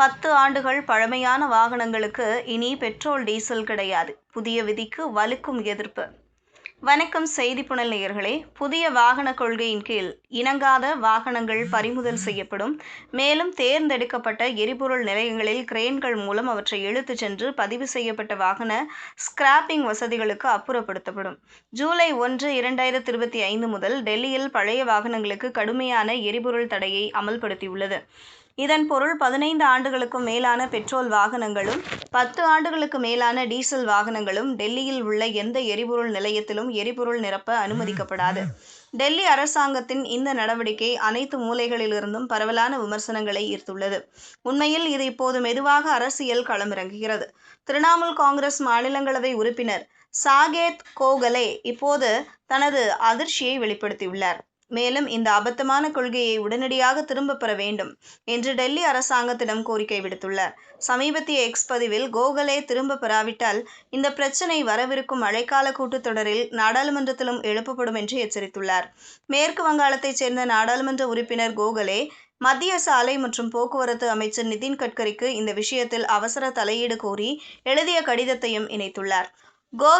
10 ஆண்டுகள் பழமையான வாகனங்களுக்கு இனி பெட்ரோல் டீசல் கிடையாது. புதிய விதிக்கு வலுக்கும் எதிர்ப்பு. வணக்கம் செய்தி புனல் நேயர்களே. புதிய வாகன கொள்கையின் கீழ் இணங்காத வாகனங்கள் பறிமுதல் செய்யப்படும். மேலும் தேர்ந்தெடுக்கப்பட்ட எரிபொருள் நிலையங்களில் கிரேன்கள் மூலம் அவற்றை இழுத்துச் சென்று பதிவு செய்யப்பட்ட வாகன ஸ்கிராப்பிங் வசதிகளுக்கு அப்புறப்படுத்தப்படும். ஜூலை 1, 2025 முதல் டெல்லியில் பழைய வாகனங்களுக்கு கடுமையான எரிபொருள் தடையை அமல்படுத்தியுள்ளது. இதன் பொருள் 15 ஆண்டுகளுக்கும் மேலான பெட்ரோல் வாகனங்களும் 10 ஆண்டுகளுக்கு மேலான டீசல் வாகனங்களும் டெல்லியில் உள்ள எந்த எரிபொருள் நிலையத்திலும் எரிபொருள் நிரப்ப அனுமதிக்கப்படாது. டெல்லி அரசாங்கத்தின் இந்த நடவடிக்கை அனைத்து மூலைகளிலிருந்தும் பரவலான விமர்சனங்களை ஈர்த்துள்ளது. உண்மையில் இது இப்போது மெதுவாக அரசியல் களமிறங்குகிறது. திரிணாமுல் காங்கிரஸ் மாநிலங்களவை உறுப்பினர் சாகேத் கோகலே இப்போது தனது அதிர்ச்சியை வெளிப்படுத்தியுள்ளார். மேலும் இந்த அபத்தமான கொள்கையை உடனடியாக திரும்பப் பெற வேண்டும் என்று டெல்லி அரசாங்கத்திடம் கோரிக்கை விடுத்துள்ளார். சமீபத்திய எக்ஸ் பதிவில் கோகலே திரும்பப் பெறாவிட்டால் இந்த பிரச்சினை வரவிருக்கும் மழைக்கால கூட்டத்தொடரில் நாடாளுமன்றத்திலும் எழுப்பப்படும் என்று எச்சரித்துள்ளார். மேற்கு வங்காளத்தைச் சேர்ந்த நாடாளுமன்ற உறுப்பினர் கோகலே மத்திய சாலை மற்றும் போக்குவரத்து அமைச்சர் நிதின் கட்கரிக்கு இந்த விஷயத்தில் அவசர தலையீடு கோரி எழுதிய கடிதத்தையும் இணைத்துள்ளார். கோகலே